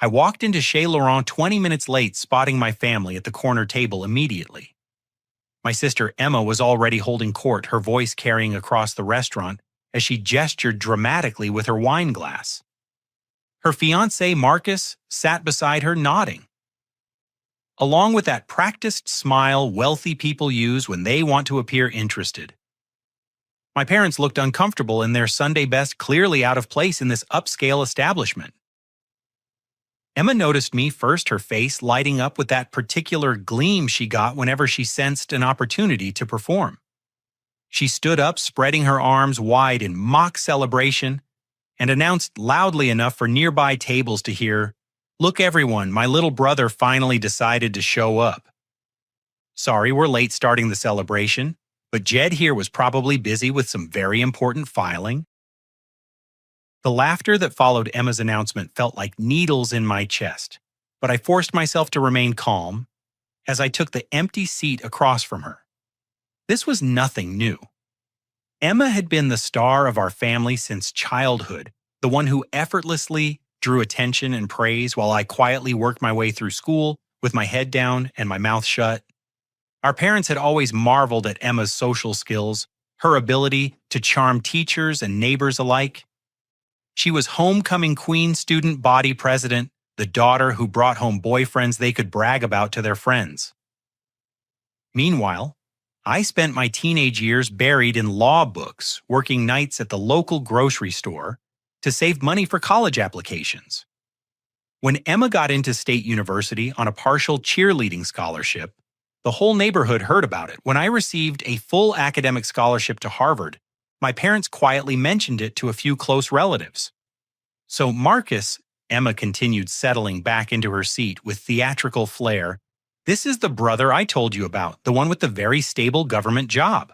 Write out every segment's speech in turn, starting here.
I walked into Chez Laurent 20 minutes late, spotting my family at the corner table immediately. My sister Emma was already holding court, her voice carrying across the restaurant as she gestured dramatically with her wine glass. Her fiancé, Marcus, sat beside her nodding. Along with that practiced smile wealthy people use when they want to appear interested. My parents looked uncomfortable in their Sunday best, clearly out of place in this upscale establishment. Emma noticed me first, her face lighting up with that particular gleam she got whenever she sensed an opportunity to perform. She stood up, spreading her arms wide in mock celebration, and announced loudly enough for nearby tables to hear, "Look everyone, my little brother finally decided to show up. Sorry we're late starting the celebration, but Jed here was probably busy with some very important filing." The laughter that followed Emma's announcement felt like needles in my chest, but I forced myself to remain calm as I took the empty seat across from her. This was nothing new. Emma had been the star of our family since childhood, the one who effortlessly drew attention and praise while I quietly worked my way through school with my head down and my mouth shut. Our parents had always marveled at Emma's social skills, her ability to charm teachers and neighbors alike. She was homecoming queen, student body president, the daughter who brought home boyfriends they could brag about to their friends. Meanwhile, I spent my teenage years buried in law books, working nights at the local grocery store to save money for college applications. When Emma got into State University on a partial cheerleading scholarship, the whole neighborhood heard about it. When I received a full academic scholarship to Harvard, my parents quietly mentioned it to a few close relatives. So Marcus, Emma continued, settling back into her seat with theatrical flair, "This is the brother I told you about, the one with the very stable government job."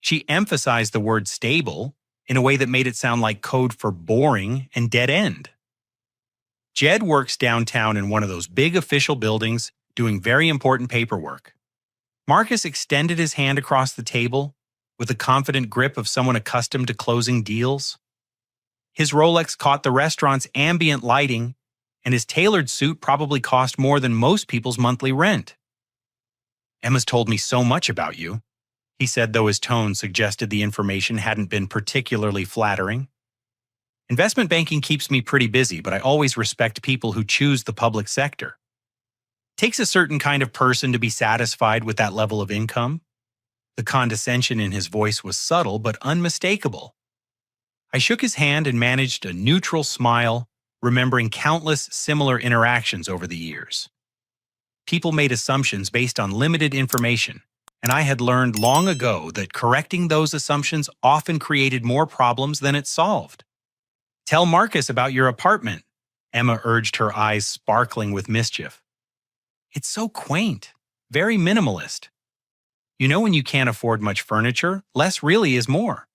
She emphasized the word stable in a way that made it sound like code for boring and dead end. "Jed works downtown in one of those big official buildings doing very important paperwork." Marcus extended his hand across the table with the confident grip of someone accustomed to closing deals. His Rolex caught the restaurant's ambient lighting, and his tailored suit probably cost more than most people's monthly rent. "Emma's told me so much about you," he said, though his tone suggested the information hadn't been particularly flattering. "Investment banking keeps me pretty busy, but I always respect people who choose the public sector. Takes a certain kind of person to be satisfied with that level of income." The condescension in his voice was subtle but unmistakable. I shook his hand and managed a neutral smile, remembering countless similar interactions over the years. People made assumptions based on limited information, and I had learned long ago that correcting those assumptions often created more problems than it solved. "Tell Marcus about your apartment," Emma urged, her eyes sparkling with mischief. "It's so quaint, very minimalist. You know, when you can't afford much furniture, less really is more."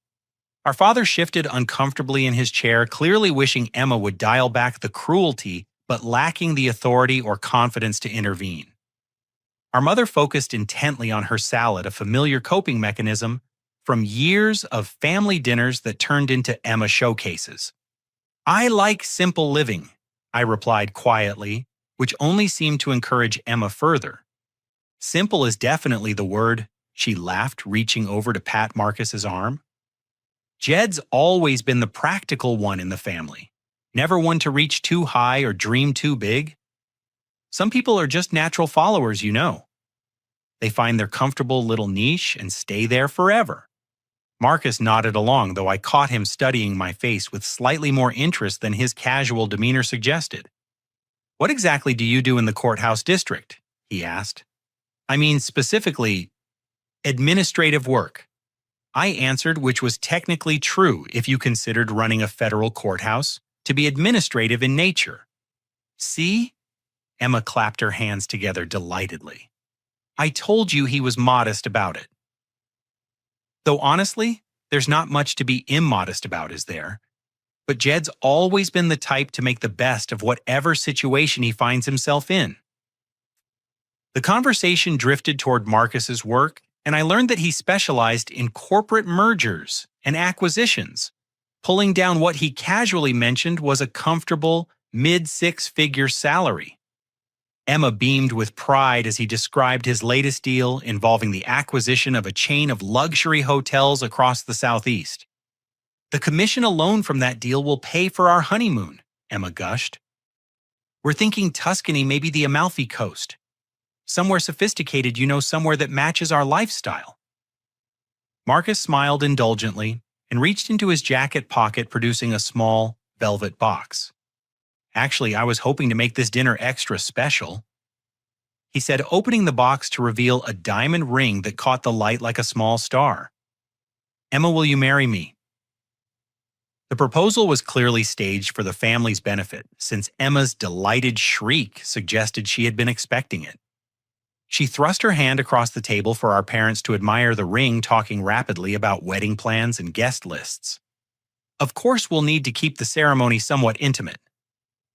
Our father shifted uncomfortably in his chair, clearly wishing Emma would dial back the cruelty, but lacking the authority or confidence to intervene. Our mother focused intently on her salad, a familiar coping mechanism from years of family dinners that turned into Emma showcases. "I like simple living," I replied quietly, which only seemed to encourage Emma further. "Simple is definitely the word," she laughed, reaching over to pat Marcus's arm. "Jed's always been the practical one in the family, never one to reach too high or dream too big. Some people are just natural followers, you know. They find their comfortable little niche and stay there forever." Marcus nodded along, though I caught him studying my face with slightly more interest than his casual demeanor suggested. "What exactly do you do in the courthouse district?" he asked. "I mean, specifically, administrative work." I answered, which was technically true if you considered running a federal courthouse to be administrative in nature. "See?" Emma clapped her hands together delightedly. "I told you he was modest about it." Though honestly, there's not much to be immodest about, is there? But Jed's always been the type to make the best of whatever situation he finds himself in. The conversation drifted toward Marcus's work, and I learned that he specialized in corporate mergers and acquisitions. Pulling down what he casually mentioned was a comfortable, mid-six-figure salary. Emma beamed with pride as he described his latest deal involving the acquisition of a chain of luxury hotels across the Southeast. "The commission alone from that deal will pay for our honeymoon," Emma gushed. "We're thinking Tuscany, maybe the Amalfi Coast. Somewhere sophisticated, somewhere that matches our lifestyle." Marcus smiled indulgently and reached into his jacket pocket, producing a small, velvet box. "Actually, I was hoping to make this dinner extra special," he said, opening the box to reveal a diamond ring that caught the light like a small star. "Emma, will you marry me?" The proposal was clearly staged for the family's benefit, since Emma's delighted shriek suggested she had been expecting it. She thrust her hand across the table for our parents to admire the ring, talking rapidly about wedding plans and guest lists. "Of course, we'll need to keep the ceremony somewhat intimate,"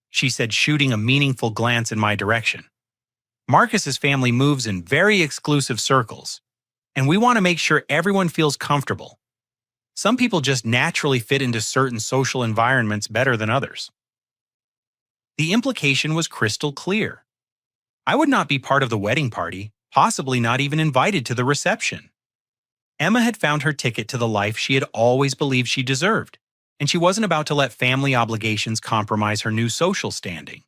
she said, shooting a meaningful glance in my direction. "Marcus's family moves in very exclusive circles, and we want to make sure everyone feels comfortable. Some people just naturally fit into certain social environments better than others." The implication was crystal clear. I would not be part of the wedding party, possibly not even invited to the reception. Emma had found her ticket to the life she had always believed she deserved, and she wasn't about to let family obligations compromise her new social standing.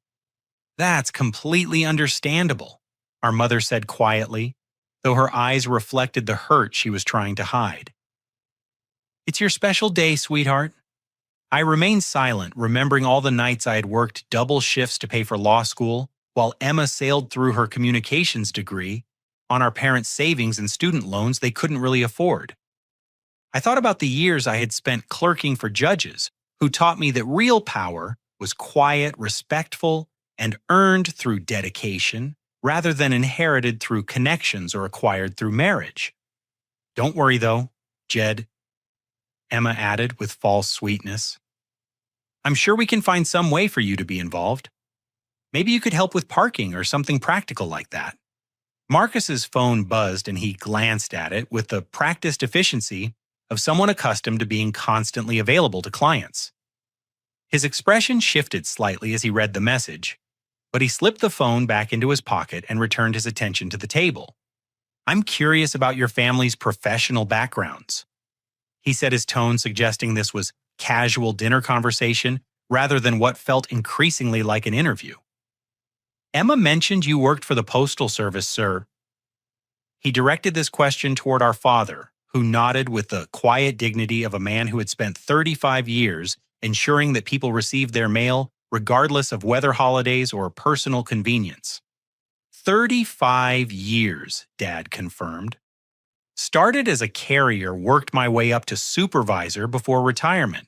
"That's completely understandable," our mother said quietly, though her eyes reflected the hurt she was trying to hide. "It's your special day, sweetheart." I remained silent, remembering all the nights I had worked double shifts to pay for law school, while Emma sailed through her communications degree on our parents' savings and student loans they couldn't really afford. I thought about the years I had spent clerking for judges who taught me that real power was quiet, respectful, and earned through dedication rather than inherited through connections or acquired through marriage. "Don't worry, though, Jed," Emma added with false sweetness. "I'm sure we can find some way for you to be involved. Maybe you could help with parking or something practical like that." Marcus's phone buzzed and he glanced at it with the practiced efficiency of someone accustomed to being constantly available to clients. His expression shifted slightly as he read the message, but he slipped the phone back into his pocket and returned his attention to the table. "I'm curious about your family's professional backgrounds," he said, his tone suggesting this was casual dinner conversation rather than what felt increasingly like an interview. "Emma mentioned you worked for the Postal Service, sir." He directed this question toward our father, who nodded with the quiet dignity of a man who had spent 35 years ensuring that people received their mail regardless of weather holidays or personal convenience. 35 years, Dad confirmed. "Started as a carrier, worked my way up to supervisor before retirement.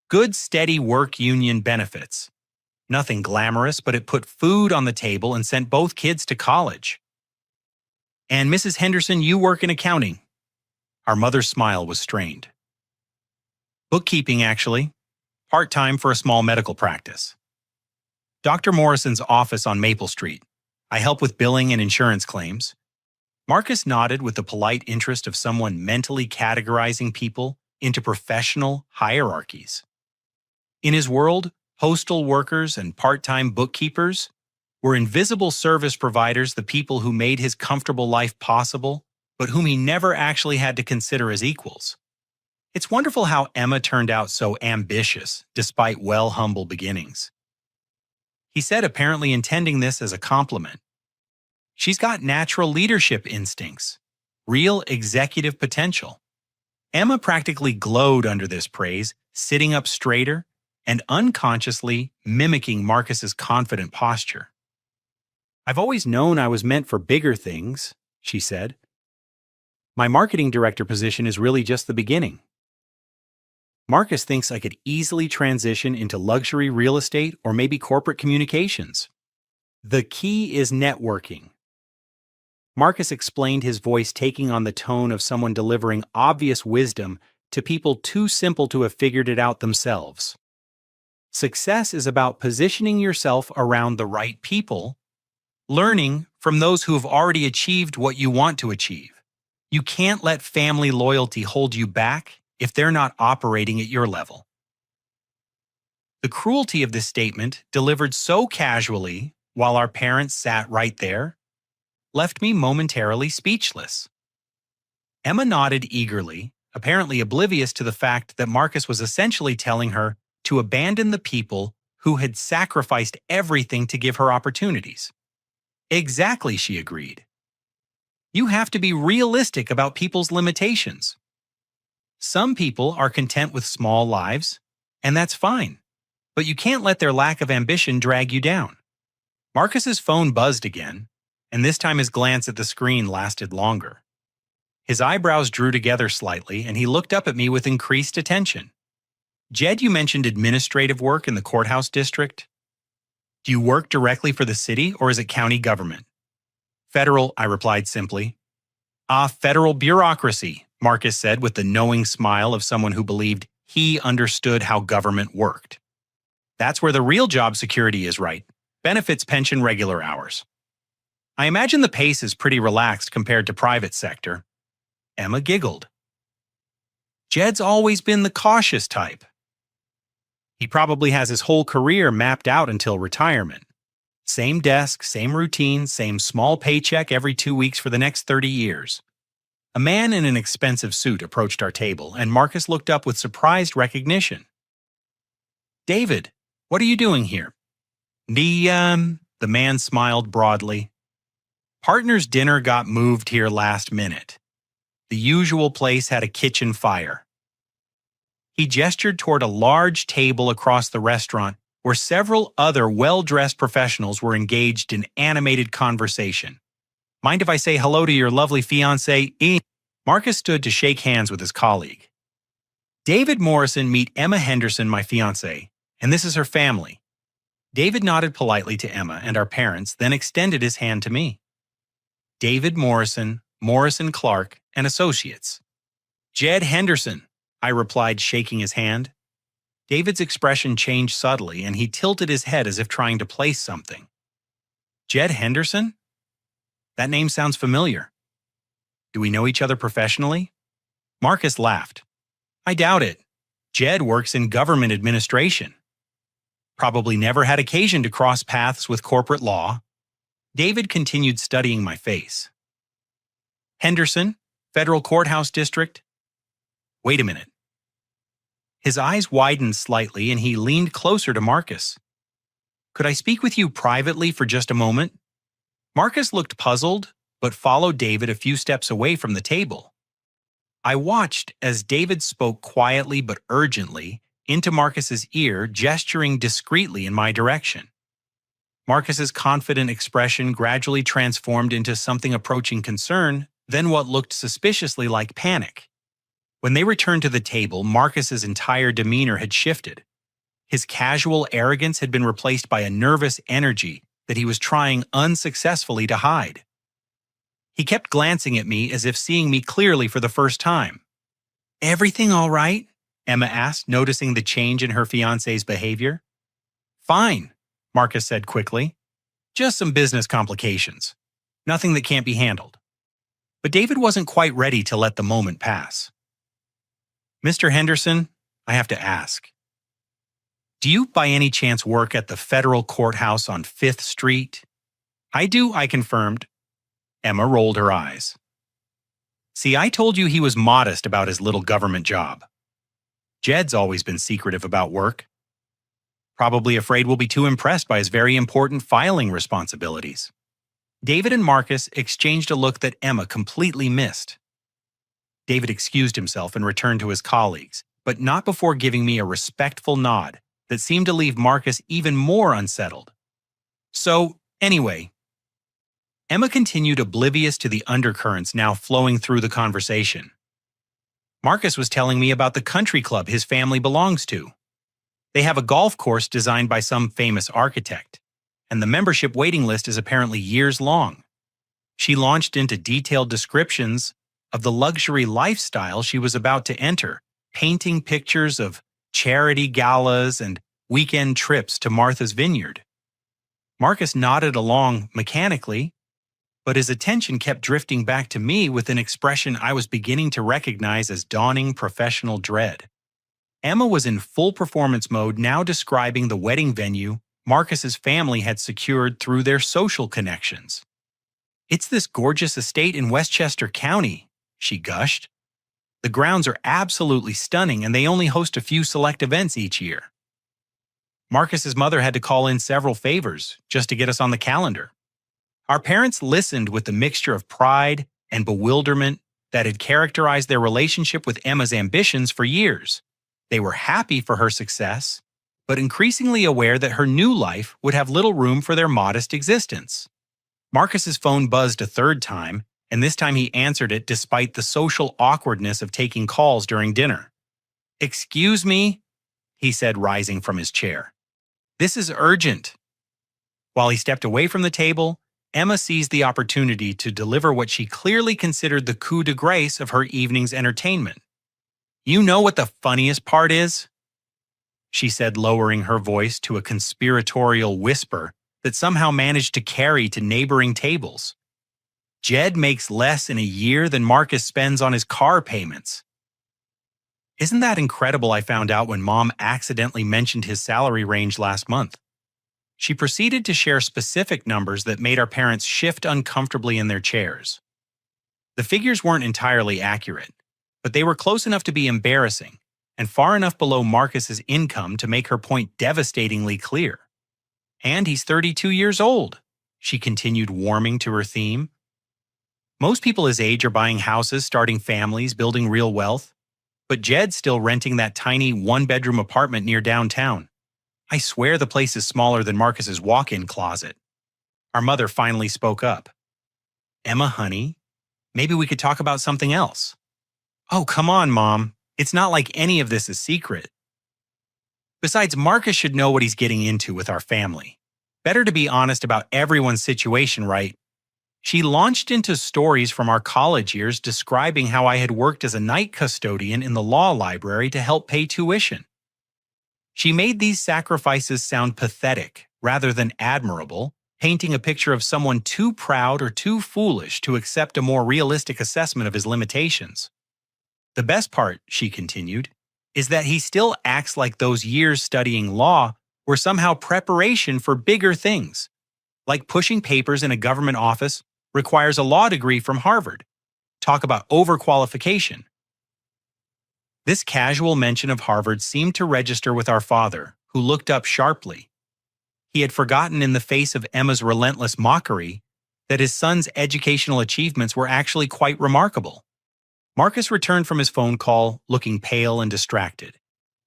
Good, steady work union benefits. Nothing glamorous, but it put food on the table and sent both kids to college." "And Mrs. Henderson, you work in accounting." Our mother's smile was strained. "Bookkeeping, actually. Part-time for a small medical practice. Dr. Morrison's office on Maple Street. I help with billing and insurance claims." Marcus nodded with the polite interest of someone mentally categorizing people into professional hierarchies. In his world, postal workers and part-time bookkeepers were invisible service providers, the people who made his comfortable life possible, but whom he never actually had to consider as equals. It's wonderful how Emma turned out so ambitious, despite humble beginnings. He said, apparently intending this as a compliment. "She's got natural leadership instincts, real executive potential." Emma practically glowed under this praise, sitting up straighter and unconsciously mimicking Marcus's confident posture. "I've always known I was meant for bigger things," she said. "My marketing director position is really just the beginning. Marcus thinks I could easily transition into luxury real estate or maybe corporate communications. The key is networking." Marcus explained, his voice taking on the tone of someone delivering obvious wisdom to people too simple to have figured it out themselves. "Success is about positioning yourself around the right people, learning from those who have already achieved what you want to achieve. You can't let family loyalty hold you back if they're not operating at your level." The cruelty of this statement, delivered so casually while our parents sat right there, left me momentarily speechless. Emma nodded eagerly, apparently oblivious to the fact that Marcus was essentially telling her to abandon the people who had sacrificed everything to give her opportunities. Exactly, she agreed. You have to be realistic about people's limitations. Some people are content with small lives, and that's fine, but you can't let their lack of ambition drag you down. Marcus's phone buzzed again, and this time his glance at the screen lasted longer. His eyebrows drew together slightly, and he looked up at me with increased attention. Jed, you mentioned administrative work in the courthouse district. Do you work directly for the city, or is it county government? Federal, I replied simply. Federal bureaucracy, Marcus said with the knowing smile of someone who believed he understood how government worked. That's where the real job security is, right? Benefits, pension, regular hours. I imagine the pace is pretty relaxed compared to private sector. Emma giggled. Jed's always been the cautious type. He probably has his whole career mapped out until retirement. Same desk, same routine, same small paycheck every 2 weeks for the next 30 years. A man in an expensive suit approached our table, and Marcus looked up with surprised recognition. David, what are you doing here? The man smiled broadly. Partner's dinner got moved here last minute. The usual place had a kitchen fire. He gestured toward a large table across the restaurant where several other well-dressed professionals were engaged in animated conversation. Mind if I say hello to your lovely fiancé? Marcus stood to shake hands with his colleague. David Morrison, meet Emma Henderson, my fiancé, and this is her family. David nodded politely to Emma and our parents, then extended his hand to me. David Morrison, Morrison Clark, and Associates. Jed Henderson, I replied, shaking his hand. David's expression changed subtly, and he tilted his head as if trying to place something. Jed Henderson? That name sounds familiar. Do we know each other professionally? Marcus laughed. I doubt it. Jed works in government administration. Probably never had occasion to cross paths with corporate law. David continued studying my face. Henderson, Federal Courthouse District. Wait a minute. His eyes widened slightly and he leaned closer to Marcus. Could I speak with you privately for just a moment? Marcus looked puzzled, but followed David a few steps away from the table. I watched as David spoke quietly but urgently into Marcus's ear, gesturing discreetly in my direction. Marcus's confident expression gradually transformed into something approaching concern, then what looked suspiciously like panic. When they returned to the table, Marcus's entire demeanor had shifted. His casual arrogance had been replaced by a nervous energy that he was trying unsuccessfully to hide. He kept glancing at me as if seeing me clearly for the first time. Everything all right? Emma asked, noticing the change in her fiancé's behavior. Fine, Marcus said quickly. Just some business complications. Nothing that can't be handled. But David wasn't quite ready to let the moment pass. Mr. Henderson, I have to ask. Do you by any chance work at the federal courthouse on 5th Street? I do, I confirmed. Emma rolled her eyes. See, I told you he was modest about his little government job. Jed's always been secretive about work. Probably afraid we'll be too impressed by his very important filing responsibilities. David and Marcus exchanged a look that Emma completely missed. David excused himself and returned to his colleagues, but not before giving me a respectful nod that seemed to leave Marcus even more unsettled. So, anyway, Emma continued, oblivious to the undercurrents now flowing through the conversation. Marcus was telling me about the country club his family belongs to. They have a golf course designed by some famous architect, and the membership waiting list is apparently years long. She launched into detailed descriptions of the luxury lifestyle she was about to enter, painting pictures of charity galas and weekend trips to Martha's Vineyard. Marcus nodded along mechanically, but his attention kept drifting back to me with an expression I was beginning to recognize as dawning professional dread. Emma was in full performance mode, now describing the wedding venue Marcus's family had secured through their social connections. "It's this gorgeous estate in Westchester County," she gushed. "The grounds are absolutely stunning, and they only host a few select events each year." Marcus's mother had to call in several favors just to get us on the calendar. Our parents listened with the mixture of pride and bewilderment that had characterized their relationship with Emma's ambitions for years. They were happy for her success, but increasingly aware that her new life would have little room for their modest existence. Marcus's phone buzzed a third time, and this time he answered it despite the social awkwardness of taking calls during dinner. "Excuse me," he said, rising from his chair. "This is urgent." While he stepped away from the table, Emma seized the opportunity to deliver what she clearly considered the coup de grace of her evening's entertainment. "You know what the funniest part is?" she said, lowering her voice to a conspiratorial whisper that somehow managed to carry to neighboring tables. "Jed makes less in a year than Marcus spends on his car payments." "Isn't that incredible?" I found out when Mom accidentally mentioned his salary range last month. She proceeded to share specific numbers that made our parents shift uncomfortably in their chairs. The figures weren't entirely accurate, but they were close enough to be embarrassing and far enough below Marcus's income to make her point devastatingly clear. "And he's 32 years old," she continued, warming to her theme. "Most people his age are buying houses, starting families, building real wealth. But Jed's still renting that tiny one-bedroom apartment near downtown. I swear the place is smaller than Marcus's walk-in closet." Our mother finally spoke up. "Emma, honey, maybe we could talk about something else." "Oh, come on, Mom. It's not like any of this is secret. Besides, Marcus should know what he's getting into with our family. Better to be honest about everyone's situation, right?" She launched into stories from our college years describing how I had worked as a night custodian in the law library to help pay tuition. She made these sacrifices sound pathetic rather than admirable, painting a picture of someone too proud or too foolish to accept a more realistic assessment of his limitations. "The best part," she continued, "is that he still acts like those years studying law were somehow preparation for bigger things, like pushing papers in a government office requires a law degree from Harvard. Talk about overqualification." This casual mention of Harvard seemed to register with our father, who looked up sharply. He had forgotten in the face of Emma's relentless mockery that his son's educational achievements were actually quite remarkable. Marcus returned from his phone call, looking pale and distracted.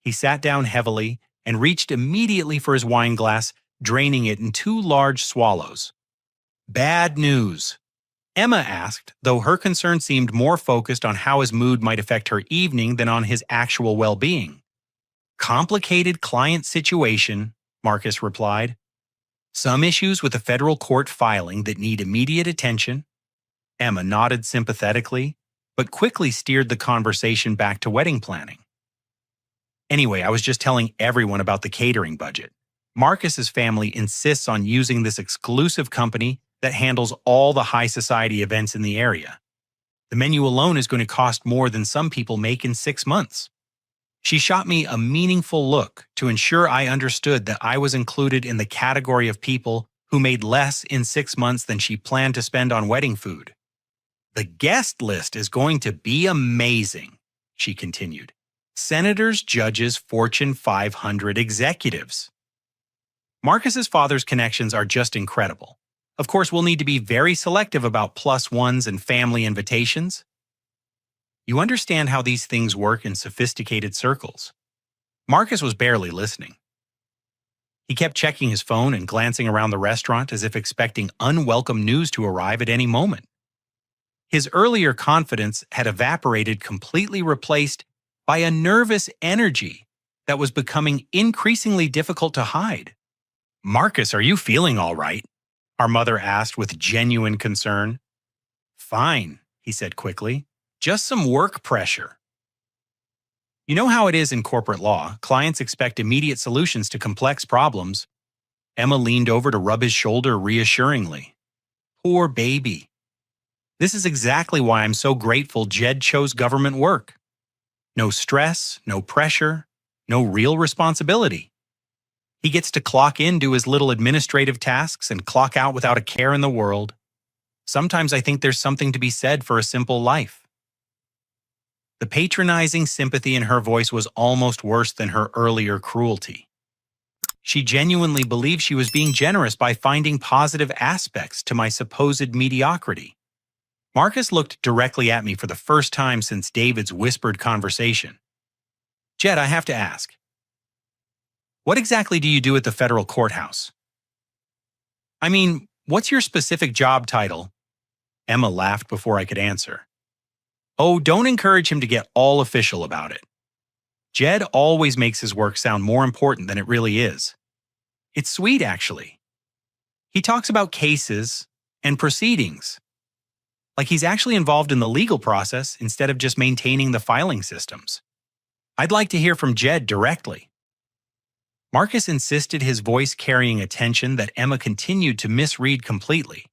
He sat down heavily and reached immediately for his wine glass, draining it in 2 large swallows. "Bad news?" Emma asked, though her concern seemed more focused on how his mood might affect her evening than on his actual well-being. "Complicated client situation," Marcus replied. "Some issues with a federal court filing that need immediate attention." Emma nodded sympathetically, but quickly steered the conversation back to wedding planning. "Anyway, I was just telling everyone about the catering budget. Marcus's family insists on using this exclusive company that handles all the high society events in the area. The menu alone is going to cost more than some people make in 6 months." She shot me a meaningful look to ensure I understood that I was included in the category of people who made less in 6 months than she planned to spend on wedding food. "The guest list is going to be amazing," she continued. "Senators, judges, Fortune 500 executives." Marcus's father's connections are just incredible. Of course, we'll need to be very selective about +1s and family invitations. You understand how these things work in sophisticated circles. Marcus was barely listening. He kept checking his phone and glancing around the restaurant as if expecting unwelcome news to arrive at any moment. His earlier confidence had evaporated, completely replaced by a nervous energy that was becoming increasingly difficult to hide. "Marcus, are you feeling all right?" our mother asked with genuine concern. "Fine," he said quickly. "Just some work pressure." You know how it is in corporate law. Clients expect immediate solutions to complex problems. Emma leaned over to rub his shoulder reassuringly. "Poor baby. This is exactly why I'm so grateful Jed chose government work. No stress, no pressure, no real responsibility. He gets to clock in, do his little administrative tasks, and clock out without a care in the world. Sometimes I think there's something to be said for a simple life." The patronizing sympathy in her voice was almost worse than her earlier cruelty. She genuinely believed she was being generous by finding positive aspects to my supposed mediocrity. Marcus looked directly at me for the first time since David's whispered conversation. "Jed, I have to ask, what exactly do you do at the federal courthouse? I mean, what's your specific job title?" Emma laughed before I could answer. "Oh, don't encourage him to get all official about it. Jed always makes his work sound more important than it really is. It's sweet, actually. He talks about cases and proceedings, like he's actually involved in the legal process instead of just maintaining the filing systems. I'd like to hear from Jed directly." Marcus insisted, his voice carrying a tension that Emma continued to misread completely.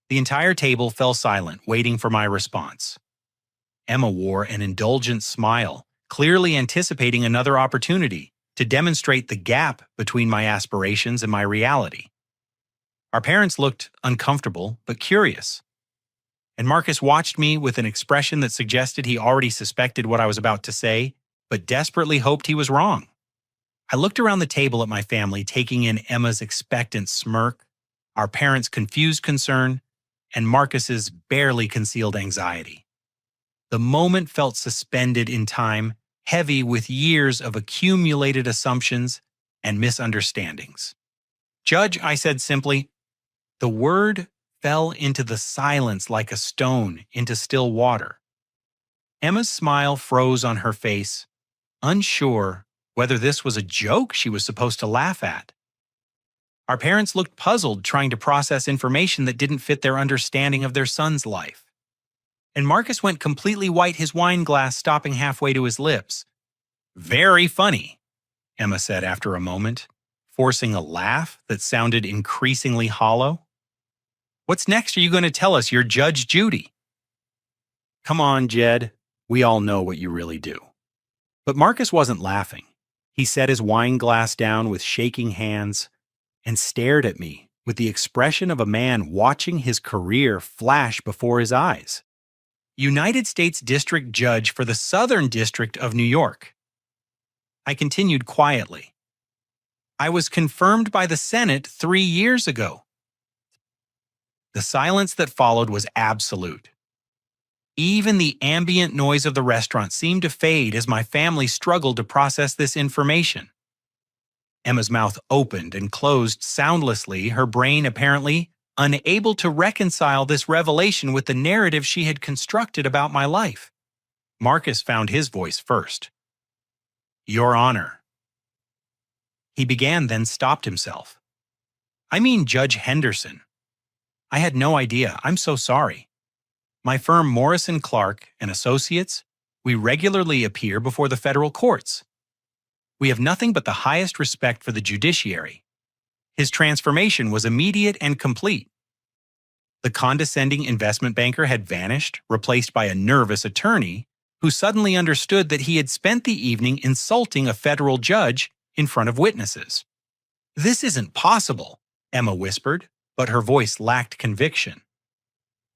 The entire table fell silent, waiting for my response. Emma wore an indulgent smile, clearly anticipating another opportunity to demonstrate the gap between my aspirations and my reality. Our parents looked uncomfortable but curious, and Marcus watched me with an expression that suggested he already suspected what I was about to say, but desperately hoped he was wrong. I looked around the table at my family, taking in Emma's expectant smirk, our parents' confused concern, and Marcus's barely concealed anxiety. The moment felt suspended in time, heavy with years of accumulated assumptions and misunderstandings. "Judge," I said simply. The word fell into the silence like a stone into still water. Emma's smile froze on her face, unsure whether this was a joke she was supposed to laugh at. Our parents looked puzzled, trying to process information that didn't fit their understanding of their son's life. And Marcus went completely white, his wine glass stopping halfway to his lips. "Very funny," Emma said after a moment, forcing a laugh that sounded increasingly hollow. "What's next? Are you going to tell us you're Judge Judy?" "Come on, Jed. We all know what you really do." But Marcus wasn't laughing. He set his wine glass down with shaking hands and stared at me with the expression of a man watching his career flash before his eyes. "United States District Judge for the Southern District of New York." I continued quietly. "I was confirmed by the Senate 3 years ago." The silence that followed was absolute. Even the ambient noise of the restaurant seemed to fade as my family struggled to process this information. Emma's mouth opened and closed soundlessly, her brain apparently unable to reconcile this revelation with the narrative she had constructed about my life. Marcus found his voice first. "Your Honor." He began, then stopped himself. "I mean Judge Henderson. I had no idea. I'm so sorry. My firm Morrison Clark and Associates, we regularly appear before the federal courts. We have nothing but the highest respect for the judiciary." His transformation was immediate and complete. The condescending investment banker had vanished, replaced by a nervous attorney who suddenly understood that he had spent the evening insulting a federal judge in front of witnesses. "This isn't possible," Emma whispered, but her voice lacked conviction.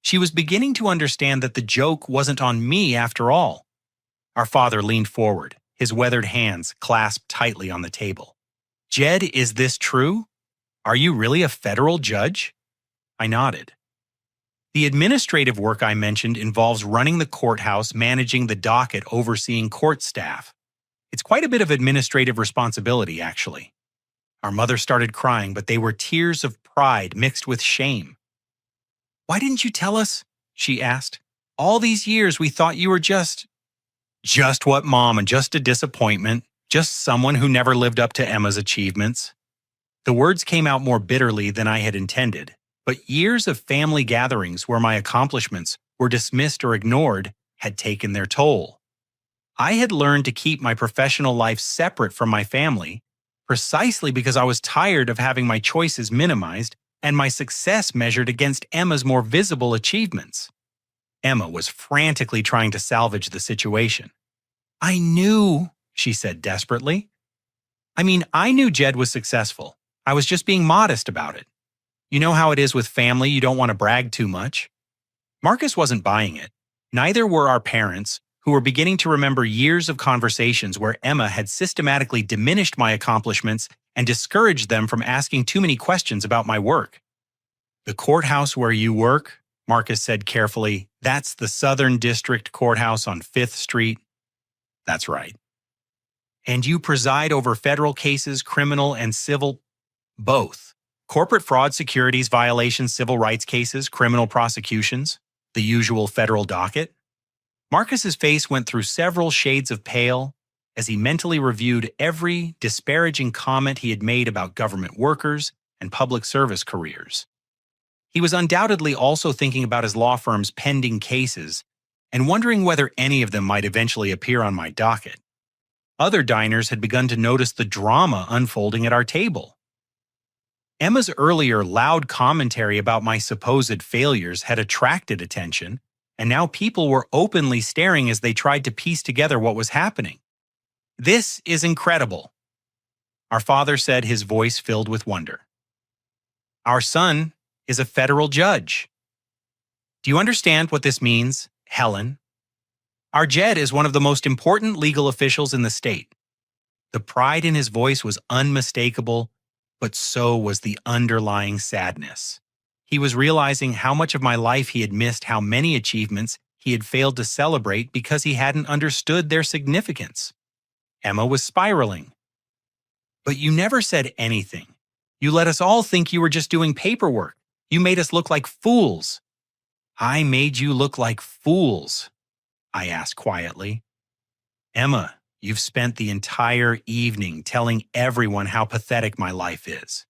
She was beginning to understand that the joke wasn't on me after all. Our father leaned forward, his weathered hands clasped tightly on the table. "Jed, is this true? Are you really a federal judge?" I nodded. "The administrative work I mentioned involves running the courthouse, managing the docket, overseeing court staff. It's quite a bit of administrative responsibility, actually." Our mother started crying, but they were tears of pride mixed with shame. "Why didn't you tell us?" she asked. "All these years we thought you were just what, Mom, and just a disappointment, just someone who never lived up to Emma's achievements." The words came out more bitterly than I had intended, but years of family gatherings where my accomplishments were dismissed or ignored had taken their toll. I had learned to keep my professional life separate from my family, precisely because I was tired of having my choices minimized and my success measured against Emma's more visible achievements. Emma was frantically trying to salvage the situation. "I knew," she said desperately. I mean, I knew Jed was successful. I was just being modest about it. You know how it is with family, you don't want to brag too much. Marcus wasn't buying it. Neither were our parents, who were beginning to remember years of conversations where Emma had systematically diminished my accomplishments and discouraged them from asking too many questions about my work. The courthouse where you work, Marcus said carefully, that's the Southern District Courthouse on 5th Street. That's right. And you preside over federal cases, criminal and civil, both. Corporate fraud, securities violations, civil rights cases, criminal prosecutions, the usual federal docket. Marcus's face went through several shades of pale as he mentally reviewed every disparaging comment he had made about government workers and public service careers. He was undoubtedly also thinking about his law firm's pending cases and wondering whether any of them might eventually appear on my docket. Other diners had begun to notice the drama unfolding at our table. Emma's earlier loud commentary about my supposed failures had attracted attention, and now people were openly staring as they tried to piece together what was happening. This is incredible, our father said, his voice filled with wonder. Our son is a federal judge. Do you understand what this means, Helen? Our Jed is one of the most important legal officials in the state. The pride in his voice was unmistakable, but so was the underlying sadness. He was realizing how much of my life he had missed, how many achievements he had failed to celebrate because he hadn't understood their significance. Emma was spiraling. But you never said anything. You let us all think you were just doing paperwork. You made us look like fools. I made you look like fools, I asked quietly. Emma, you've spent the entire evening telling everyone how pathetic my life is.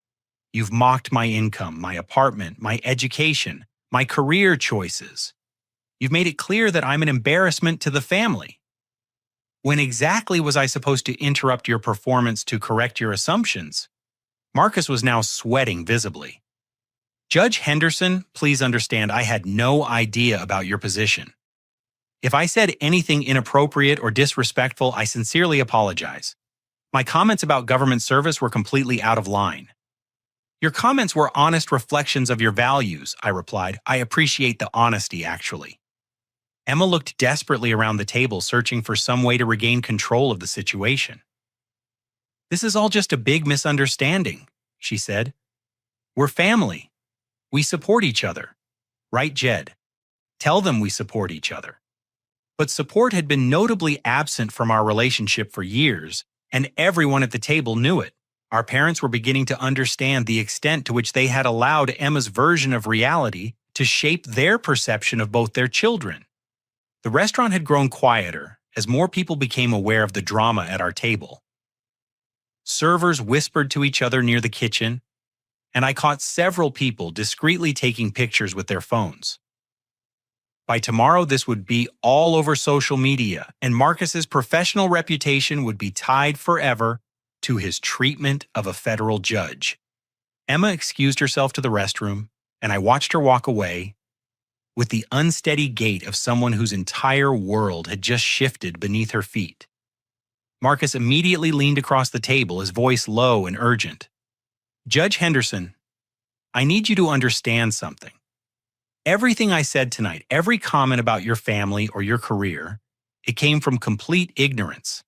You've mocked my income, my apartment, my education, my career choices. You've made it clear that I'm an embarrassment to the family. When exactly was I supposed to interrupt your performance to correct your assumptions? Marcus was now sweating visibly. Judge Henderson, please understand I had no idea about your position. If I said anything inappropriate or disrespectful, I sincerely apologize. My comments about government service were completely out of line. Your comments were honest reflections of your values, I replied. I appreciate the honesty, actually. Emma looked desperately around the table, searching for some way to regain control of the situation. This is all just a big misunderstanding, she said. We're family. We support each other. Right, Jed? Tell them we support each other. But support had been notably absent from our relationship for years, and everyone at the table knew it. Our parents were beginning to understand the extent to which they had allowed Emma's version of reality to shape their perception of both their children. The restaurant had grown quieter as more people became aware of the drama at our table. Servers whispered to each other near the kitchen, and I caught several people discreetly taking pictures with their phones. By tomorrow, this would be all over social media, and Marcus's professional reputation would be tied forever to his treatment of a federal judge. Emma excused herself to the restroom, and I watched her walk away with the unsteady gait of someone whose entire world had just shifted beneath her feet. Marcus immediately leaned across the table, his voice low and urgent. Judge Henderson, I need you to understand something. Everything I said tonight, every comment about your family or your career, it came from complete ignorance.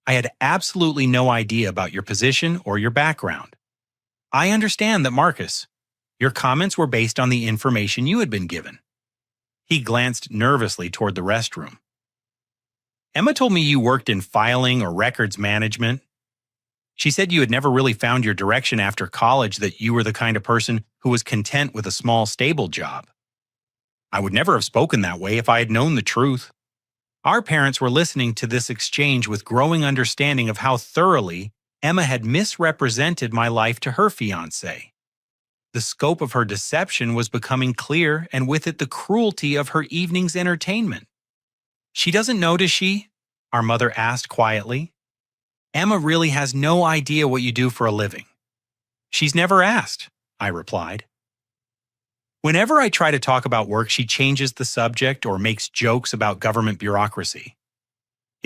I had absolutely no idea about your position or your background. I understand that, Marcus, your comments were based on the information you had been given. He glanced nervously toward the restroom. Emma told me you worked in filing or records management. She said you had never really found your direction after college, that you were the kind of person who was content with a small, stable job. I would never have spoken that way if I had known the truth. Our parents were listening to this exchange with growing understanding of how thoroughly Emma had misrepresented my life to her fiancé. The scope of her deception was becoming clear, and with it the cruelty of her evening's entertainment. She doesn't know, does she? Our mother asked quietly. Emma really has no idea what you do for a living. She's never asked, I replied. Whenever I try to talk about work, she changes the subject or makes jokes about government bureaucracy.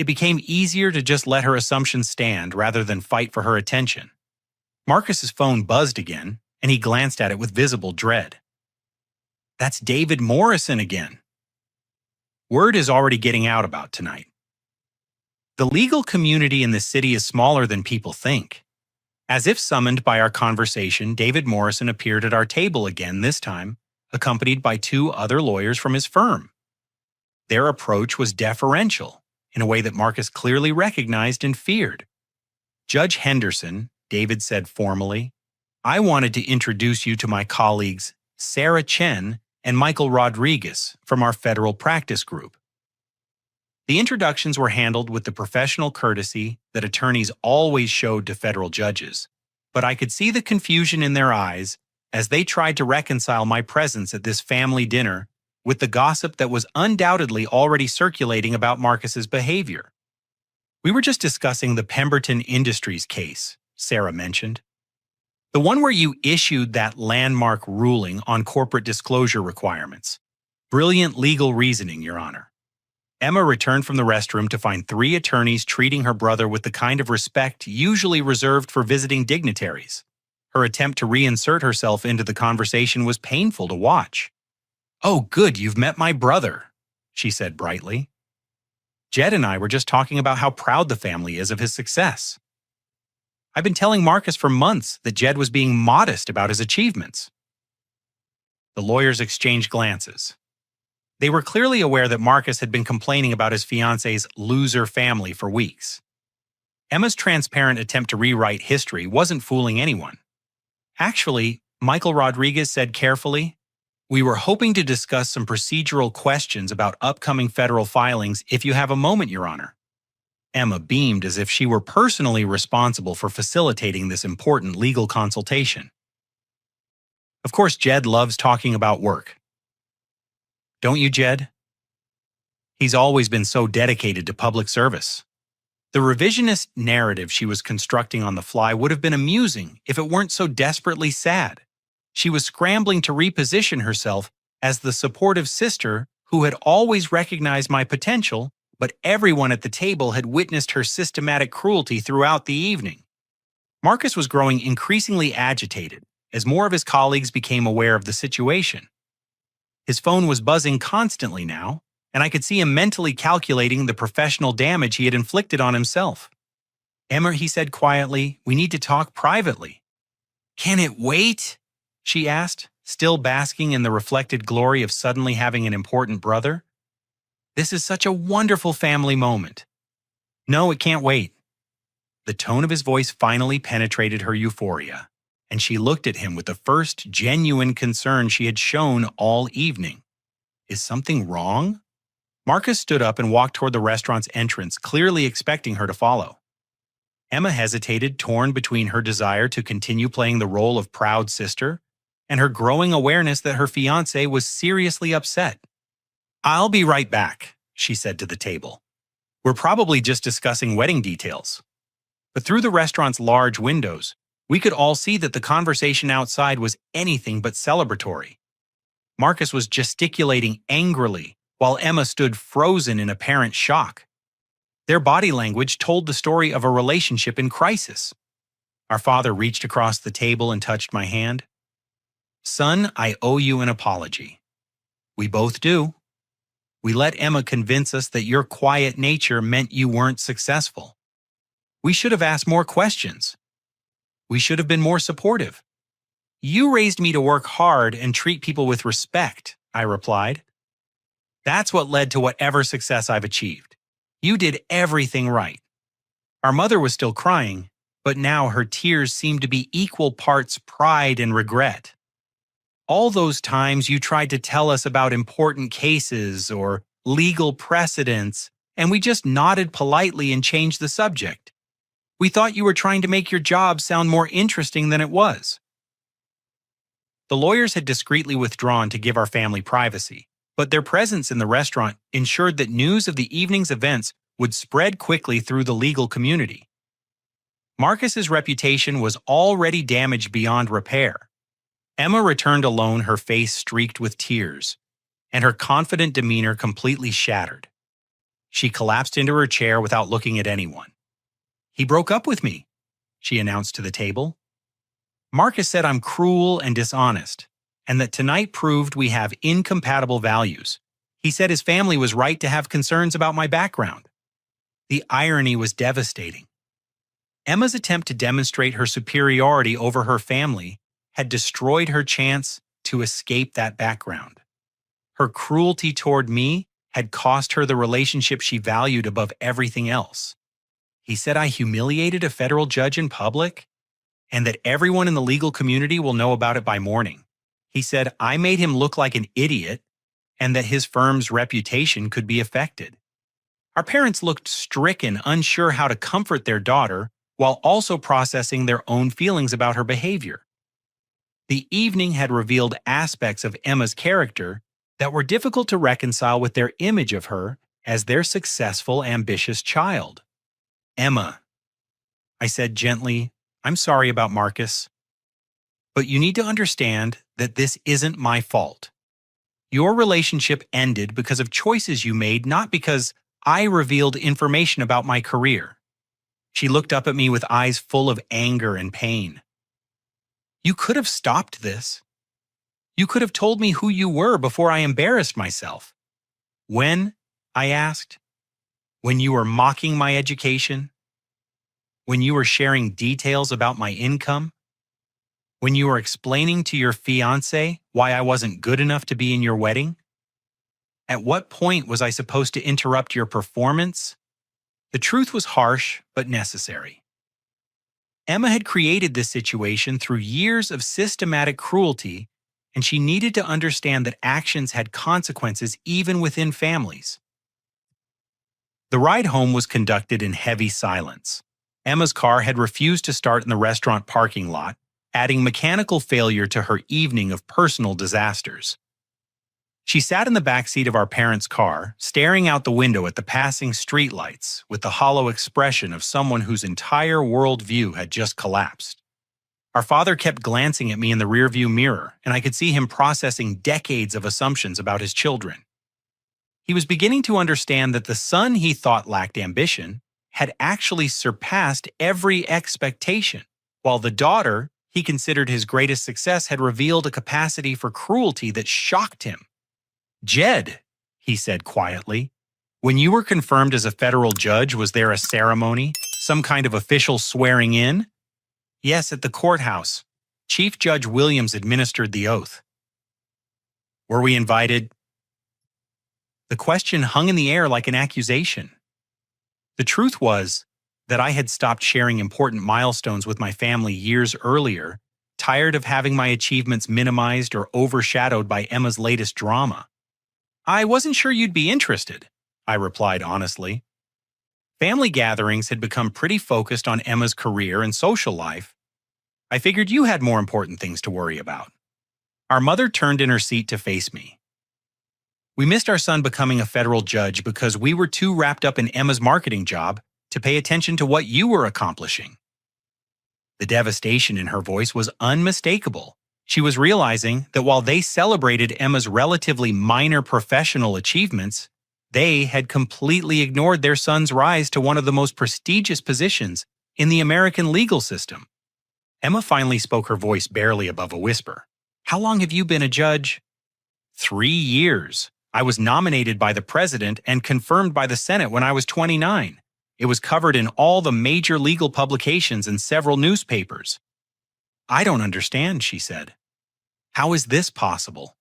It became easier to just let her assumptions stand rather than fight for her attention. Marcus's phone buzzed again, and he glanced at it with visible dread. That's David Morrison again. Word is already getting out about tonight. The legal community in this city is smaller than people think. As if summoned by our conversation, David Morrison appeared at our table again this time, accompanied by 2 other lawyers from his firm. Their approach was deferential, in a way that Marcus clearly recognized and feared. Judge Henderson, David said formally, I wanted to introduce you to my colleagues Sarah Chen and Michael Rodriguez from our federal practice group. The introductions were handled with the professional courtesy that attorneys always showed to federal judges, but I could see the confusion in their eyes as they tried to reconcile my presence at this family dinner with the gossip that was undoubtedly already circulating about Marcus's behavior. We were just discussing the Pemberton Industries case, Sarah mentioned. The one where you issued that landmark ruling on corporate disclosure requirements. Brilliant legal reasoning, Your Honor. Emma returned from the restroom to find 3 attorneys treating her brother with the kind of respect usually reserved for visiting dignitaries. Her attempt to reinsert herself into the conversation was painful to watch. Oh, good, you've met my brother, she said brightly. Jed and I were just talking about how proud the family is of his success. I've been telling Marcus for months that Jed was being modest about his achievements. The lawyers exchanged glances. They were clearly aware that Marcus had been complaining about his fiancé's loser family for weeks. Emma's transparent attempt to rewrite history wasn't fooling anyone. Actually, Michael Rodriguez said carefully, we were hoping to discuss some procedural questions about upcoming federal filings if you have a moment, Your Honor. Emma beamed as if she were personally responsible for facilitating this important legal consultation. Of course, Jed loves talking about work. Don't you, Jed? He's always been so dedicated to public service. The revisionist narrative she was constructing on the fly would have been amusing if it weren't so desperately sad. She was scrambling to reposition herself as the supportive sister who had always recognized my potential, but everyone at the table had witnessed her systematic cruelty throughout the evening. Marcus was growing increasingly agitated as more of his colleagues became aware of the situation. His phone was buzzing constantly now, and I could see him mentally calculating the professional damage he had inflicted on himself. Emma, he said quietly, we need to talk privately. Can it wait? She asked, still basking in the reflected glory of suddenly having an important brother. This is such a wonderful family moment. No, it can't wait. The tone of his voice finally penetrated her euphoria, and she looked at him with the first genuine concern she had shown all evening. Is something wrong? Marcus stood up and walked toward the restaurant's entrance, clearly expecting her to follow. Emma hesitated, torn between her desire to continue playing the role of proud sister and her growing awareness that her fiancé was seriously upset. I'll be right back, she said to the table. We're probably just discussing wedding details. But through the restaurant's large windows, we could all see that the conversation outside was anything but celebratory. Marcus was gesticulating angrily, while Emma stood frozen in apparent shock. Their body language told the story of a relationship in crisis. Our father reached across the table and touched my hand. Son, I owe you an apology. We both do. We let Emma convince us that your quiet nature meant you weren't successful. We should have asked more questions. We should have been more supportive. You raised me to work hard and treat people with respect, I replied. That's what led to whatever success I've achieved. You did everything right. Our mother was still crying, but now her tears seemed to be equal parts pride and regret. All those times you tried to tell us about important cases or legal precedents, and we just nodded politely and changed the subject. We thought you were trying to make your job sound more interesting than it was. The lawyers had discreetly withdrawn to give our family privacy, but their presence in the restaurant ensured that news of the evening's events would spread quickly through the legal community. Marcus's reputation was already damaged beyond repair. Emma returned alone, her face streaked with tears, and her confident demeanor completely shattered. She collapsed into her chair without looking at anyone. "He broke up with me," she announced to the table. "Marcus said I'm cruel and dishonest, and that tonight proved we have incompatible values. He said his family was right to have concerns about my background." The irony was devastating. Emma's attempt to demonstrate her superiority over her family had destroyed her chance to escape that background. Her cruelty toward me had cost her the relationship she valued above everything else. He said I humiliated a federal judge in public, and that everyone in the legal community will know about it by morning. He said I made him look like an idiot, and that his firm's reputation could be affected. Our parents looked stricken, unsure how to comfort their daughter, while also processing their own feelings about her behavior. The evening had revealed aspects of Emma's character that were difficult to reconcile with their image of her as their successful, ambitious child. "Emma," I said gently, "I'm sorry about Marcus. But you need to understand that this isn't my fault. Your relationship ended because of choices you made, not because I revealed information about my career." She looked up at me with eyes full of anger and pain. "You could have stopped this. You could have told me who you were before I embarrassed myself." "When?" I asked. "When you were mocking my education? When you were sharing details about my income? When you were explaining to your fiancé why I wasn't good enough to be in your wedding? At what point was I supposed to interrupt your performance?" The truth was harsh, but necessary. Emma had created this situation through years of systematic cruelty, and she needed to understand that actions had consequences even within families. The ride home was conducted in heavy silence. Emma's car had refused to start in the restaurant parking lot, adding mechanical failure to her evening of personal disasters. She sat in the backseat of our parents' car, staring out the window at the passing streetlights with the hollow expression of someone whose entire worldview had just collapsed. Our father kept glancing at me in the rearview mirror, and I could see him processing decades of assumptions about his children. He was beginning to understand that the son he thought lacked ambition had actually surpassed every expectation, while the daughter he considered his greatest success had revealed a capacity for cruelty that shocked him. "Jed," he said quietly, "when you were confirmed as a federal judge, was there a ceremony? Some kind of official swearing in?" "Yes, at the courthouse. Chief Judge Williams administered the oath." "Were we invited?" The question hung in the air like an accusation. The truth was that I had stopped sharing important milestones with my family years earlier, tired of having my achievements minimized or overshadowed by Emma's latest drama. "I wasn't sure you'd be interested," I replied honestly. Family gatherings had become pretty focused on Emma's career and social life. I figured you had more important things to worry about. Our mother turned in her seat to face me. "We missed our son becoming a federal judge because we were too wrapped up in Emma's marketing job to pay attention to what you were accomplishing." The devastation in her voice was unmistakable. She was realizing that while they celebrated Emma's relatively minor professional achievements, they had completely ignored their son's rise to one of the most prestigious positions in the American legal system. Emma finally spoke, her voice barely above a whisper. "How long have you been a judge?" 3 years. I was nominated by the president and confirmed by the Senate when I was 29. It was covered in all the major legal publications and several newspapers." "I don't understand," she said. "How is this possible?"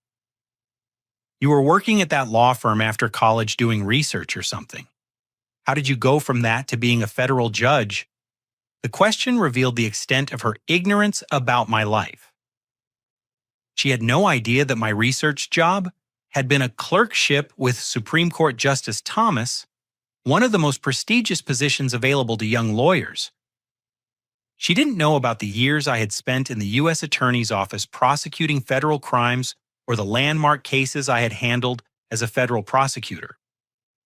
"You were working at that law firm after college doing research or something. How did you go from that to being a federal judge?" The question revealed the extent of her ignorance about my life. She had no idea that my research job had been a clerkship with Supreme Court Justice Thomas, one of the most prestigious positions available to young lawyers. She didn't know about the years I had spent in the U.S. Attorney's Office prosecuting federal crimes or the landmark cases I had handled as a federal prosecutor.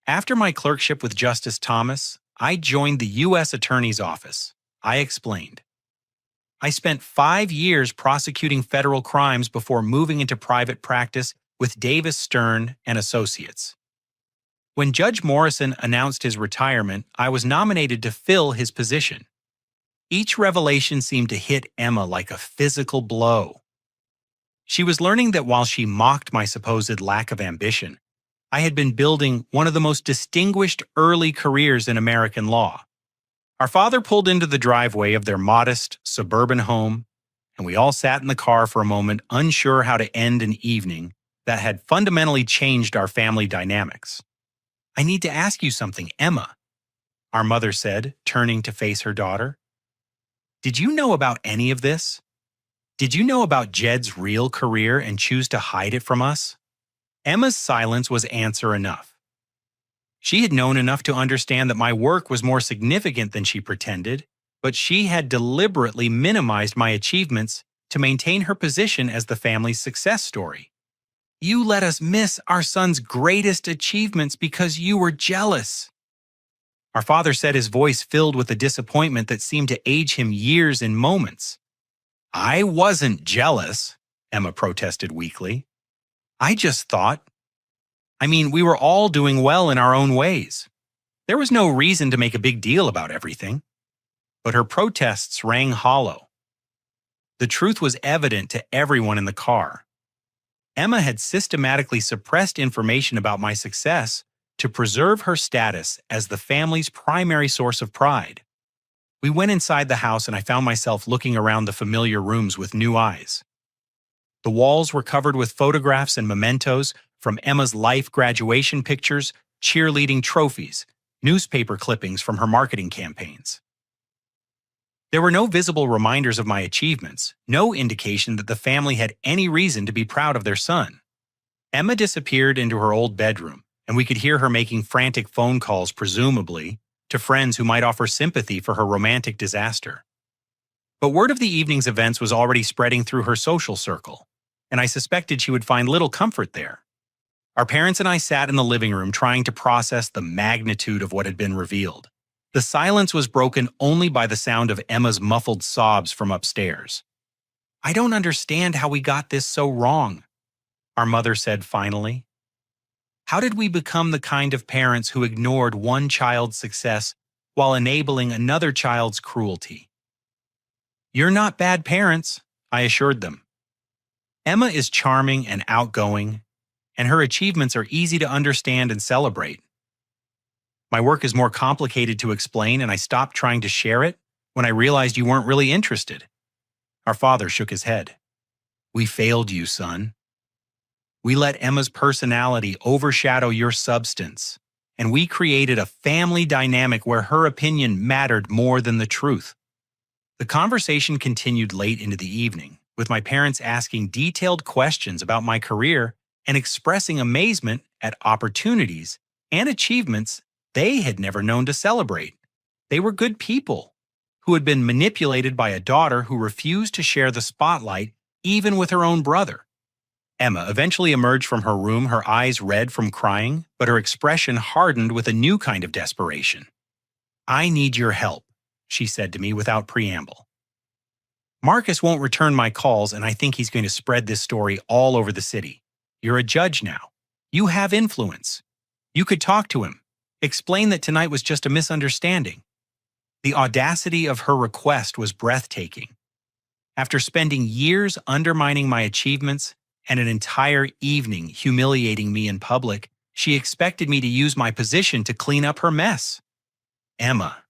After my clerkship with Justice Thomas, I joined the U.S. Attorney's Office. I explained. I spent 5 years prosecuting federal crimes before moving into private practice with Davis Stern and Associates. When Judge Morrison announced his retirement, I was nominated to fill his position. Each revelation seemed to hit Emma like a physical blow. She was learning that while she mocked my supposed lack of ambition, I had been building one of the most distinguished early careers in American law. Our father pulled into the driveway of their modest, suburban home, and we all sat in the car for a moment, unsure how to end an evening that had fundamentally changed our family dynamics. "I need to ask you something, Emma," our mother said, turning to face her daughter. "Did you know about any of this? Did you know about Jed's real career and choose to hide it from us?" Emma's silence was answer enough. She had known enough to understand that my work was more significant than she pretended, but she had deliberately minimized my achievements to maintain her position as the family's success story. "You let us miss our son's greatest achievements because you were jealous." Our father said, his voice filled with a disappointment that seemed to age him years in moments. "I wasn't jealous," Emma protested weakly. "I just thought, we were all doing well in our own ways. There was no reason to make a big deal about everything." But her protests rang hollow. The truth was evident to everyone in the car. Emma had systematically suppressed information about my success to preserve her status as the family's primary source of pride. We went inside the house and I found myself looking around the familiar rooms with new eyes. The walls were covered with photographs and mementos from Emma's life graduation pictures, cheerleading trophies, newspaper clippings from her marketing campaigns. There were no visible reminders of my achievements, no indication that the family had any reason to be proud of their son. Emma disappeared into her old bedroom, and we could hear her making frantic phone calls, presumably, to friends who might offer sympathy for her romantic disaster. But word of the evening's events was already spreading through her social circle, and I suspected she would find little comfort there. Our parents and I sat in the living room trying to process the magnitude of what had been revealed. The silence was broken only by the sound of Emma's muffled sobs from upstairs. "I don't understand how we got this so wrong," our mother said finally. "How did we become the kind of parents who ignored one child's success while enabling another child's cruelty?" "You're not bad parents," I assured them. "Emma is charming and outgoing, and her achievements are easy to understand and celebrate. My work is more complicated to explain, and I stopped trying to share it when I realized you weren't really interested." Our father shook his head. "We failed you, son. We let Emma's personality overshadow your substance, and we created a family dynamic where her opinion mattered more than the truth." The conversation continued late into the evening, with my parents asking detailed questions about my career and expressing amazement at opportunities and achievements they had never known to celebrate. They were good people who had been manipulated by a daughter who refused to share the spotlight even with her own brother. Emma eventually emerged from her room, her eyes red from crying, but her expression hardened with a new kind of desperation. "I need your help," she said to me without preamble. "Marcus won't return my calls, and I think he's going to spread this story all over the city. You're a judge now. You have influence. You could talk to him. Explain that tonight was just a misunderstanding." The audacity of her request was breathtaking. After spending years undermining my achievements and an entire evening humiliating me in public, she expected me to use my position to clean up her mess. "Emma,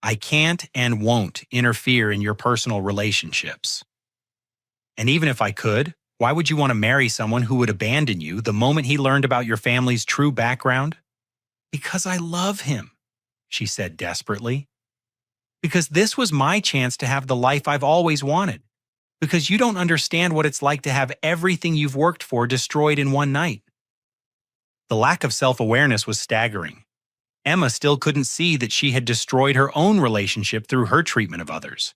I can't and won't interfere in your personal relationships. And even if I could, why would you want to marry someone who would abandon you the moment he learned about your family's true background?" "Because I love him," she said desperately. "Because this was my chance to have the life I've always wanted. Because you don't understand what it's like to have everything you've worked for destroyed in one night." The lack of self-awareness was staggering. Emma still couldn't see that she had destroyed her own relationship through her treatment of others.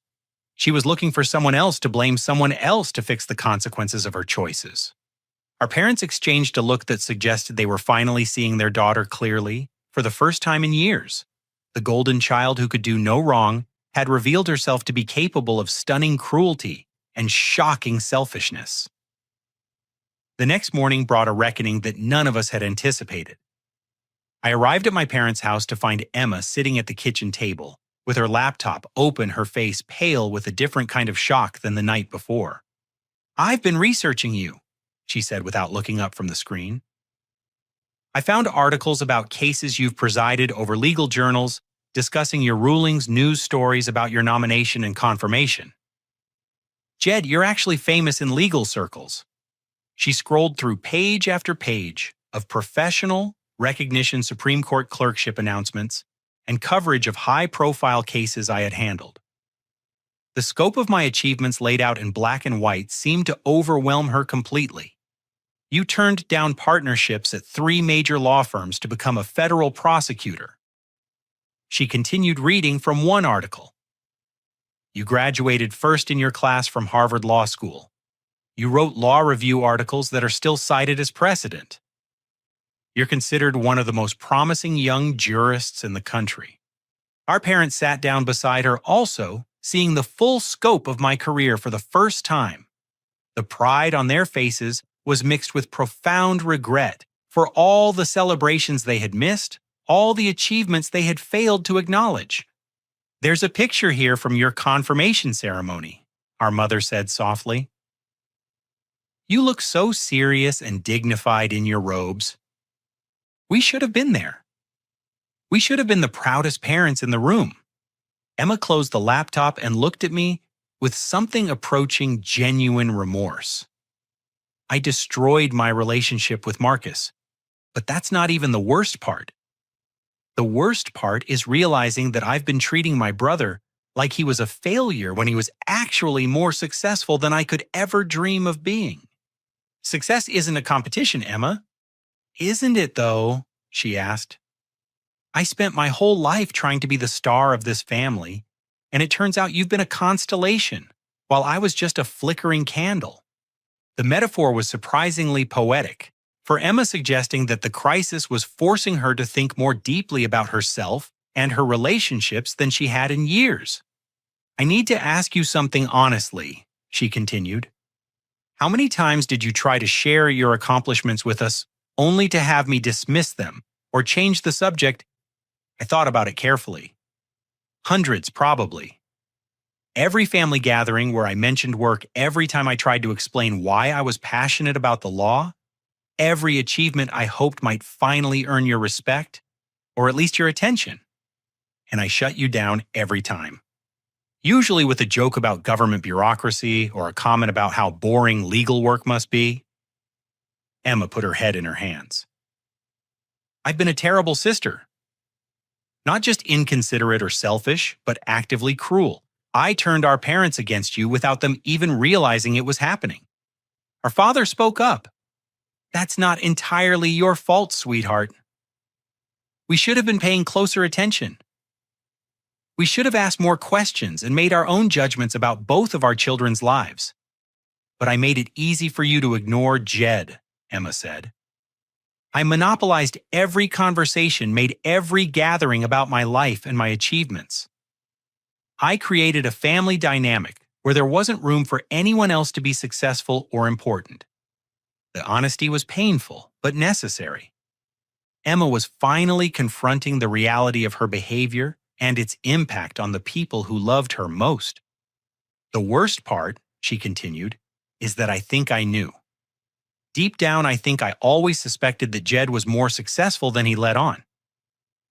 She was looking for someone else to blame someone else to fix the consequences of her choices. Our parents exchanged a look that suggested they were finally seeing their daughter clearly for the first time in years. The golden child who could do no wrong had revealed herself to be capable of stunning cruelty and shocking selfishness. The next morning brought a reckoning that none of us had anticipated. I arrived at my parents' house to find Emma sitting at the kitchen table, with her laptop open, her face pale with a different kind of shock than the night before. "I've been researching you," she said without looking up from the screen. "I found articles about cases you've presided over, legal journals, discussing your rulings, news stories about your nomination and confirmation. Jed, you're actually famous in legal circles." She scrolled through page after page of professional recognition Supreme Court clerkship announcements and coverage of high-profile cases I had handled. The scope of my achievements laid out in black and white seemed to overwhelm her completely. "You turned down partnerships at 3 major law firms to become a federal prosecutor." She continued reading from one article. "You graduated first in your class from Harvard Law School. You wrote law review articles that are still cited as precedent. You're considered one of the most promising young jurists in the country." Our parents sat down beside her, also seeing the full scope of my career for the first time. The pride on their faces was mixed with profound regret for all the celebrations they had missed, all the achievements they had failed to acknowledge. "There's a picture here from your confirmation ceremony," our mother said softly. "You look so serious and dignified in your robes. We should have been there. We should have been the proudest parents in the room." Emma closed the laptop and looked at me with something approaching genuine remorse. "I destroyed my relationship with Marcus, but that's not even the worst part. The worst part is realizing that I've been treating my brother like he was a failure when he was actually more successful than I could ever dream of being." "Success isn't a competition, Emma." "Isn't it, though?" she asked. "I spent my whole life trying to be the star of this family, and it turns out you've been a constellation, while I was just a flickering candle." The metaphor was surprisingly poetic, for Emma suggesting that the crisis was forcing her to think more deeply about herself and her relationships than she had in years. "I need to ask you something honestly," she continued. "How many times did you try to share your accomplishments with us, only to have me dismiss them or change the subject?" I thought about it carefully. "Hundreds, probably. Every family gathering where I mentioned work, every time I tried to explain why I was passionate about the law, every achievement I hoped might finally earn your respect, or at least your attention. And I shut you down every time. Usually with a joke about government bureaucracy or a comment about how boring legal work must be." Emma put her head in her hands. "I've been a terrible sister. Not just inconsiderate or selfish, but actively cruel. I turned our parents against you without them even realizing it was happening. Our father spoke up. That's not entirely your fault, sweetheart. We should have been paying closer attention. We should have asked more questions and made our own judgments about both of our children's lives. But I made it easy for you to ignore Jed," Emma said. "I monopolized every conversation, made every gathering about my life and my achievements. I created a family dynamic where there wasn't room for anyone else to be successful or important. The honesty was painful, but necessary." Emma was finally confronting the reality of her behavior and its impact on the people who loved her most. "The worst part," she continued, "is that I think I knew. Deep down, I think I always suspected that Jed was more successful than he let on.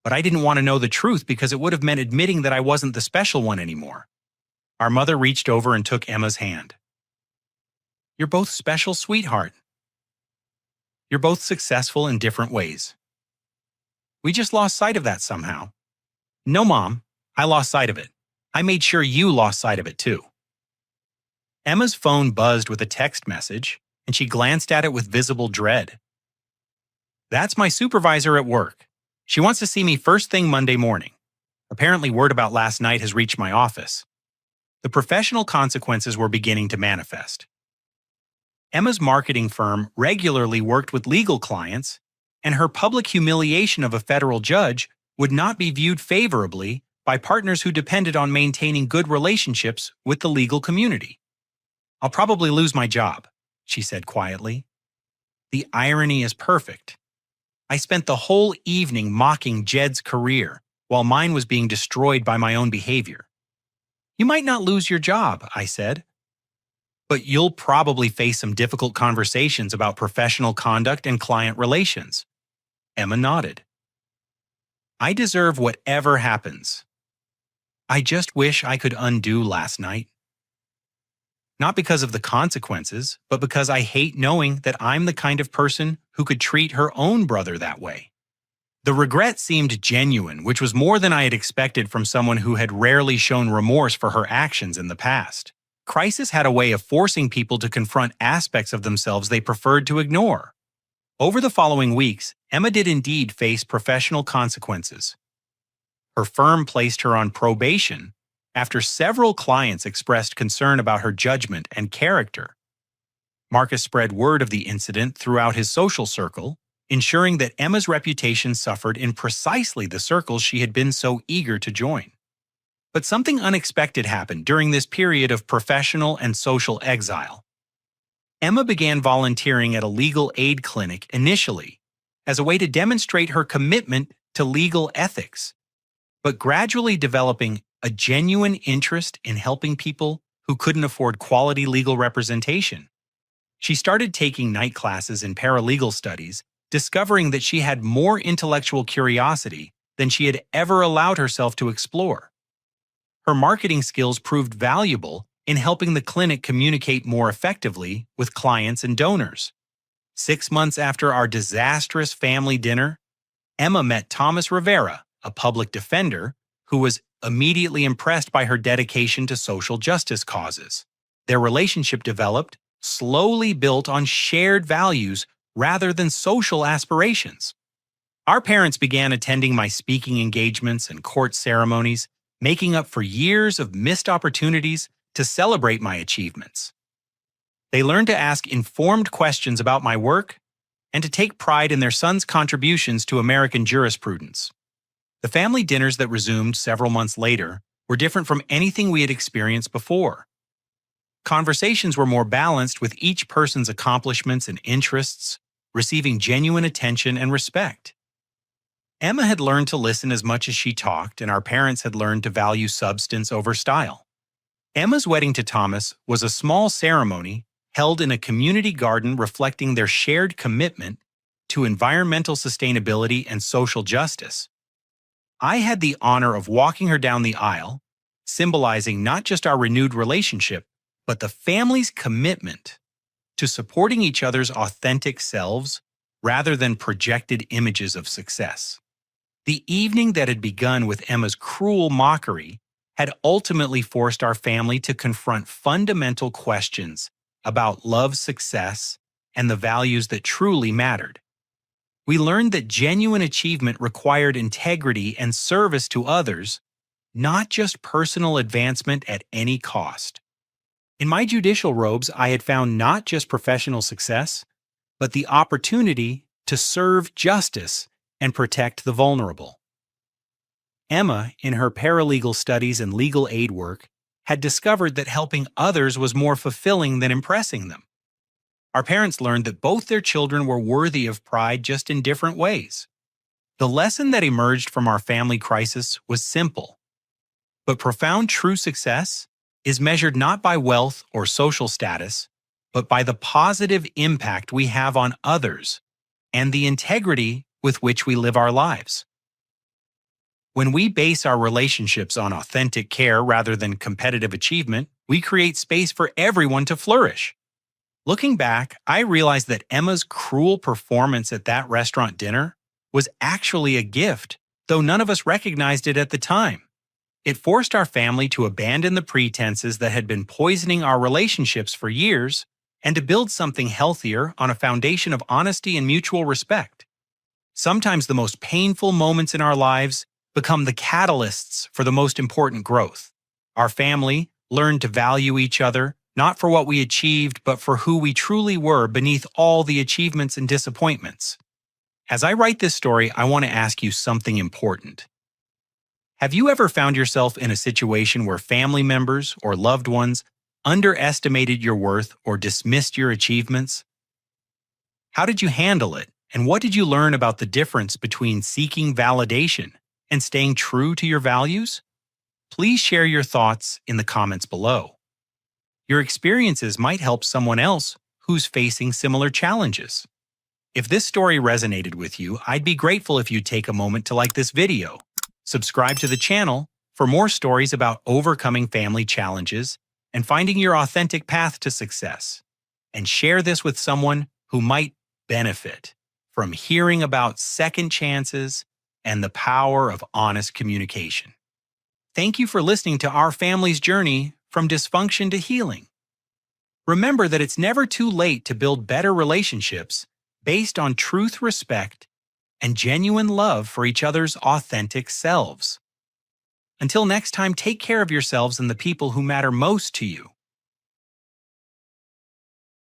But I didn't want to know the truth because it would have meant admitting that I wasn't the special one anymore." Our mother reached over and took Emma's hand. "You're both special, sweetheart. You're both successful in different ways. We just lost sight of that somehow." "No, Mom, I lost sight of it. I made sure you lost sight of it too." Emma's phone buzzed with a text message, and she glanced at it with visible dread. "That's my supervisor at work. She wants to see me first thing Monday morning. Apparently word about last night has reached my office." The professional consequences were beginning to manifest. Emma's marketing firm regularly worked with legal clients, and her public humiliation of a federal judge would not be viewed favorably by partners who depended on maintaining good relationships with the legal community. "I'll probably lose my job," she said quietly. "The irony is perfect. I spent the whole evening mocking Jed's career, while mine was being destroyed by my own behavior. You might not lose your job, I said, but you'll probably face some difficult conversations about professional conduct and client relations. Emma nodded. I deserve whatever happens. I just wish I could undo last night. Not because of the consequences, but because I hate knowing that I'm the kind of person who could treat her own brother that way. The regret seemed genuine, which was more than I had expected from someone who had rarely shown remorse for her actions in the past. Crisis had a way of forcing people to confront aspects of themselves they preferred to ignore. Over the following weeks, Emma did indeed face professional consequences. Her firm placed her on probation after several clients expressed concern about her judgment and character. Marcus spread word of the incident throughout his social circle, ensuring that Emma's reputation suffered in precisely the circles she had been so eager to join. But something unexpected happened during this period of professional and social exile. Emma began volunteering at a legal aid clinic initially as a way to demonstrate her commitment to legal ethics, but gradually developing a genuine interest in helping people who couldn't afford quality legal representation. She started taking night classes in paralegal studies, discovering that she had more intellectual curiosity than she had ever allowed herself to explore. Her marketing skills proved valuable in helping the clinic communicate more effectively with clients and donors. 6 months after our disastrous family dinner, Emma met Thomas Rivera, a public defender, who was immediately impressed by her dedication to social justice causes. Their relationship developed, slowly built on shared values rather than social aspirations. Our parents began attending my speaking engagements and court ceremonies, making up for years of missed opportunities to celebrate my achievements. They learned to ask informed questions about my work and to take pride in their son's contributions to American jurisprudence. The family dinners that resumed several months later were different from anything we had experienced before. Conversations were more balanced, with each person's accomplishments and interests receiving genuine attention and respect. Emma had learned to listen as much as she talked, and our parents had learned to value substance over style. Emma's wedding to Thomas was a small ceremony held in a community garden reflecting their shared commitment to environmental sustainability and social justice. I had the honor of walking her down the aisle, symbolizing not just our renewed relationship, but the family's commitment to supporting each other's authentic selves rather than projected images of success. The evening that had begun with Emma's cruel mockery had ultimately forced our family to confront fundamental questions about love, success, and the values that truly mattered. We learned that genuine achievement required integrity and service to others, not just personal advancement at any cost. In my judicial robes, I had found not just professional success, but the opportunity to serve justice and protect the vulnerable. Emma, in her paralegal studies and legal aid work, had discovered that helping others was more fulfilling than impressing them. Our parents learned that both their children were worthy of pride, just in different ways. The lesson that emerged from our family crisis was simple, but profound. True success is measured not by wealth or social status, but by the positive impact we have on others and the integrity with which we live our lives. When we base our relationships on authentic care rather than competitive achievement, we create space for everyone to flourish. Looking back, I realized that Emma's cruel performance at that restaurant dinner was actually a gift, though none of us recognized it at the time. It forced our family to abandon the pretenses that had been poisoning our relationships for years and to build something healthier on a foundation of honesty and mutual respect. Sometimes the most painful moments in our lives become the catalysts for the most important growth. Our family learned to value each other, not for what we achieved, but for who we truly were beneath all the achievements and disappointments. As I write this story, I want to ask you something important. Have you ever found yourself in a situation where family members or loved ones underestimated your worth or dismissed your achievements? How did you handle it, And what did you learn about the difference between seeking validation and staying true to your values? Please share your thoughts in the comments below. Your experiences might help someone else who's facing similar challenges. If this story resonated with you, I'd be grateful if you'd take a moment to like this video, subscribe to the channel for more stories about overcoming family challenges and finding your authentic path to success, and share this with someone who might benefit from hearing about second chances and the power of honest communication. Thank you for listening to our family's journey from dysfunction to healing. Remember that it's never too late to build better relationships based on truth, respect, and genuine love for each other's authentic selves. Until next time, take care of yourselves and the people who matter most to you.